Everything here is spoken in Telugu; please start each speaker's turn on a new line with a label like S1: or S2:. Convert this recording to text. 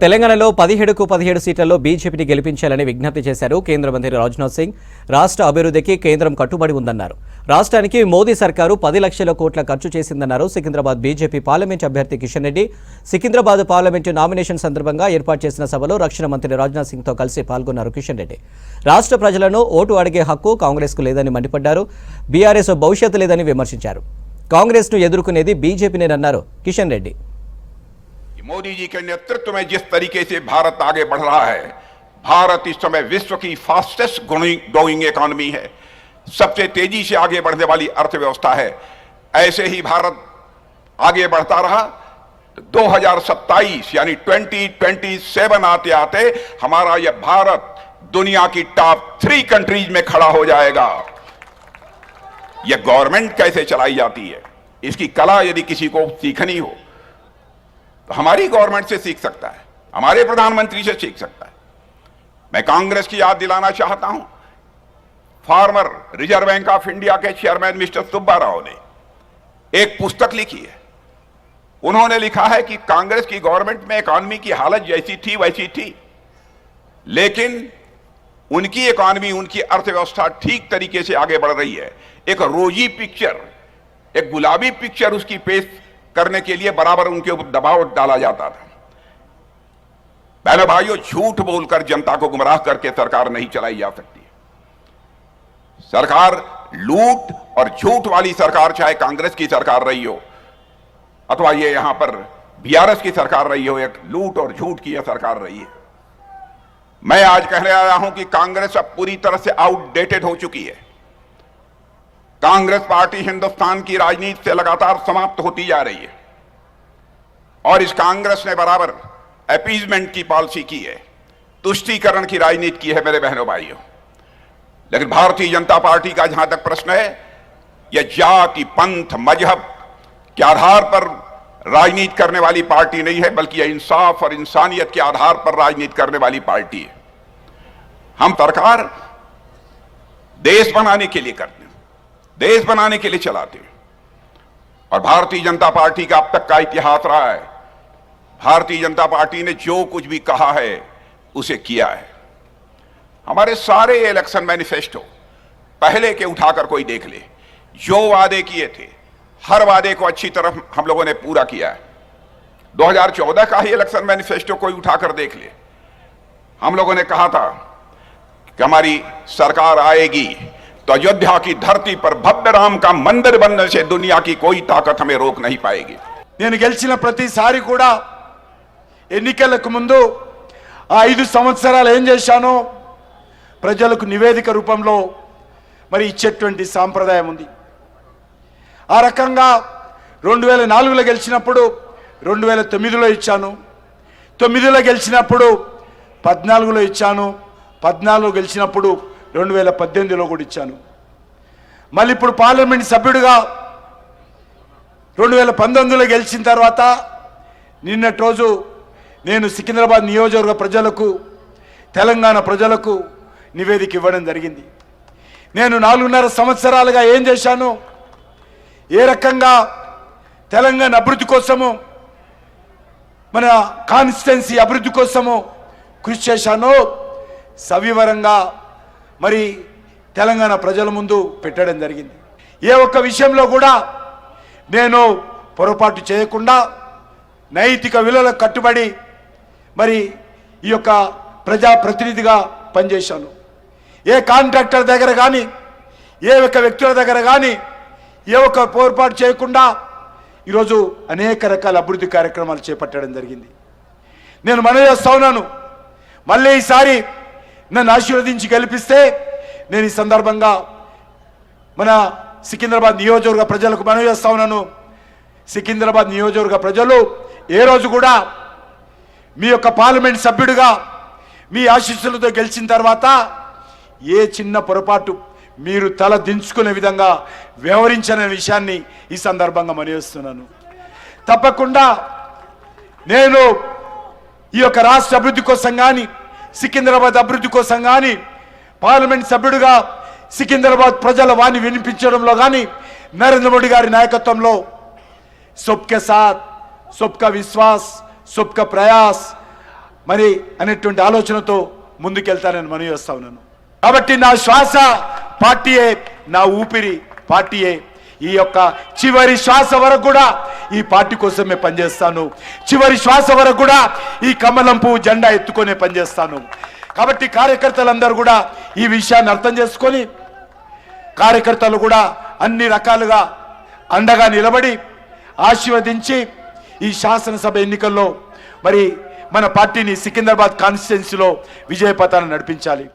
S1: తెలంగాణలో 17కు 17 సీట్లలో బీజేపీని గెలిపించాలని విజ్ఞప్తి చేశారు కేంద్ర మంత్రి రాజ్నాథ్ సింగ్. రాష్ట్ర అభివృద్ధికి కేంద్రం కట్టుబడి ఉందన్నారు. రాష్ట్రానికి మోదీ సర్కారు 10 లక్షల కోట్ల ఖర్చు చేసిందన్నారు. సికింద్రాబాద్ బీజేపీ పార్లమెంట్ అభ్యర్థి కిషన్ రెడ్డి సికింద్రాబాద్ పార్లమెంటు నామినేషన్ సందర్భంగా ఏర్పాటు చేసిన సభలో రక్షణ మంత్రి రాజ్నాథ్ సింగ్తో కలిసి పాల్గొన్నారు కిషన్ రెడ్డి. రాష్ట్ర ప్రజలను ఓటు అడిగే హక్కు కాంగ్రెస్కు లేదని మండిపడ్డారు. బీఆర్ఎస్ భవిష్యత్తు లేదని విమర్శించారు. కాంగ్రెస్ను ఎదుర్కొనేది బీజేపీనేనన్నారు కిషన్ రెడ్డి.
S2: मोदी जी के नेतृत्व में जिस तरीके से भारत आगे बढ़ रहा है, भारत इस समय विश्व की फास्टेस्ट ग्रोइंग इकोनॉमी है, सबसे तेजी से आगे बढ़ने वाली अर्थव्यवस्था है। ऐसे ही भारत आगे बढ़ता रहा 2027 यानी 2027 आते आते हमारा यह भारत दुनिया की टॉप 3 कंट्रीज में खड़ा हो जाएगा। यह गवर्नमेंट कैसे चलाई जाती है, इसकी कला यदि किसी को सीखनी हो तो हमारी गवर्नमेंट से सीख सकता है, हमारे प्रधानमंत्री से सीख सकता है। मैं कांग्रेस की याद दिलाना चाहता हूं, farmer reserve bank of India के चेयरमैन मिस्टर सुब्बा राव ने एक पुस्तक लिखी है। उन्होंने लिखा है कि कांग्रेस की गवर्नमेंट में इकॉनमी की हालत जैसी थी वैसी थी, लेकिन उनकी इकॉनमी, उनकी अर्थव्यवस्था ठीक तरीके से आगे बढ़ रही है। एक रोजी पिक्चर, एक गुलाबी पिक्चर उसकी पेश करने के लिए बराबर उनके ऊपर दबाव डाला जाता था। बहनों भाइयों, झूठ बोलकर जनता को गुमराह करके सरकार नहीं चलाई जा सकती। सरकार लूट और झूठ वाली सरकार, चाहे कांग्रेस की सरकार रही हो अथवा ये यहां पर बीआरएस की सरकार रही हो, एक लूट और झूठ की यह सरकार रही है। मैं आज कहने आया हूं कि कांग्रेस अब पूरी तरह से आउटडेटेड हो चुकी है। कांग्रेस पार्टी हिंदुस्तान की राजनीति से लगातार समाप्त होती जा रही है और इस कांग्रेस ने बराबर अपीजमेंट की पॉलिसी की है, तुष्टीकरण की राजनीति की है मेरे बहनों भाइयों। लेकिन भारतीय जनता पार्टी का जहां तक प्रश्न है, यह जाति, पंथ, मजहब के आधार पर राजनीति करने वाली पार्टी नहीं है, बल्कि यह इंसाफ और इंसानियत के आधार पर राजनीति करने वाली पार्टी है। हम सरकार देश बनाने के लिए करते हैं, देश बनाने के लिए चलाते हैं। और भारतीय जनता पार्टी का अब तक का इतिहास रहा है, भारतीय जनता पार्टी ने जो कुछ भी कहा है उसे किया है। हमारे सारे इलेक्शन मैनिफेस्टो पहले के उठाकर कोई देख ले, जो वादे किए थे हर वादे को अच्छी तरह हम लोगों ने पूरा किया है। 2014 का ही इलेक्शन मैनिफेस्टो कोई उठाकर देख ले, हम लोगों ने कहा था कि हमारी सरकार आएगी तो अयोध्या की धरती पर भव्य राम का मंदिर बनने से दुनिया की कोई ताकत हमें रोक नहीं पाएगी।
S3: నేను గెలిచిన ప్రతిసారి కూడా ఎన్నికలకు ముందు ఆ 5 సంవత్సరాలు ఏం చేశానో ప్రజలకు నివేదిక రూపంలో మరి ఇచ్చేటువంటి సాంప్రదాయం ఉంది. ఆ రకంగా 2004లో గెలిచినప్పుడు 2009లో ఇచ్చాను, 9లో గెలిచినప్పుడు 14లో ఇచ్చాను, 14లో గెలిచినప్పుడు 2018లో కూడా ఇచ్చాను. మళ్ళీ ఇప్పుడు పార్లమెంట్ సభ్యుడిగా 2019లో గెలిచిన తర్వాత నిన్నటి రోజు నేను సికింద్రాబాద్ నియోజకవర్గ ప్రజలకు, తెలంగాణ ప్రజలకు నివేదిక ఇవ్వడం జరిగింది. నేను 4.5 సంవత్సరాలుగా ఏం చేశాను, ఏ రకంగా తెలంగాణ అభివృద్ధి కోసము, మన కాన్స్టిట్యున్సీ అభివృద్ధి కోసము కృషి చేశానో సవివరంగా మరి తెలంగాణ ప్రజల ముందు పెట్టడం జరిగింది. ఏ ఒక్క విషయంలో కూడా నేను పొరపాటు చేయకుండా నైతిక విలువలకు కట్టుబడి మరి ఈ యొక్క ప్రజాప్రతినిధిగా పనిచేశాను. ఏ కాంట్రాక్టర్ దగ్గర కానీ, ఏ ఒక్క వ్యక్తుల దగ్గర కానీ ఏ ఒక్క పొరపాటు చేయకుండా ఈరోజు అనేక రకాల అభివృద్ధి కార్యక్రమాలు చేపట్టడం జరిగింది. నేను మనవి చేస్తా ఉన్నాను, మళ్ళీ ఈసారి నన్ను ఆశీర్వదించి గెలిపిస్తే నేను ఈ సందర్భంగా మన సికింద్రాబాద్ నియోజకవర్గ ప్రజలకు మనవి చేస్తా ఉన్నాను. సికింద్రాబాద్ నియోజకవర్గ ప్రజలు ఏ రోజు కూడా మీ యొక్క పార్లమెంట్ సభ్యుడిగా మీ ఆశీస్సులతో గెలిచిన తర్వాత ఏ చిన్న పొరపాటు మీరు తల దించుకునే విధంగా వ్యవహరించనే విషయాన్ని ఈ సందర్భంగా మనవి చేస్తున్నాను. తప్పకుండా నేను ఈ యొక్క రాష్ట్ర అభివృద్ధి కోసం కానీ, సికింద్రాబాద్ అభివృద్ధి కోసం కానీ, పార్లమెంట్ సభ్యుడిగా సికింద్రాబాద్ ప్రజల వాణి వినిపించడంలో కానీ నరేంద్ర మోడీ గారి నాయకత్వంలో सबके साथ सबका विश्वास सबका प्रयास మరి అనేటువంటి ఆలోచనతో ముందుకెళ్తానని మనవి చేస్తా ఉన్నాను. కాబట్టి నా శ్వాస పార్టీయే, నా ఊపిరి పార్టీయే. ఈ యొక్క చివరి శ్వాస వరకు కూడా ఈ పార్టీ కోసమే పనిచేస్తాను. చివరి శ్వాస వరకు కూడా ఈ కమలం పువ్వు జెండా ఎత్తుకొనే పనిచేస్తాను. కాబట్టి కార్యకర్తలందరూ కూడా ఈ విషయాన్ని అర్థం చేసుకొని, కార్యకర్తలు కూడా అన్ని రకాలుగా అండగా నిలబడి ఆశీర్వదించి ఈ శాసనసభ ఎన్నికల్లో మరి మన పార్టీని సికింద్రాబాద్ కాన్స్టిట్యున్సీలో విజయపథాన్ని నడిపించాలి.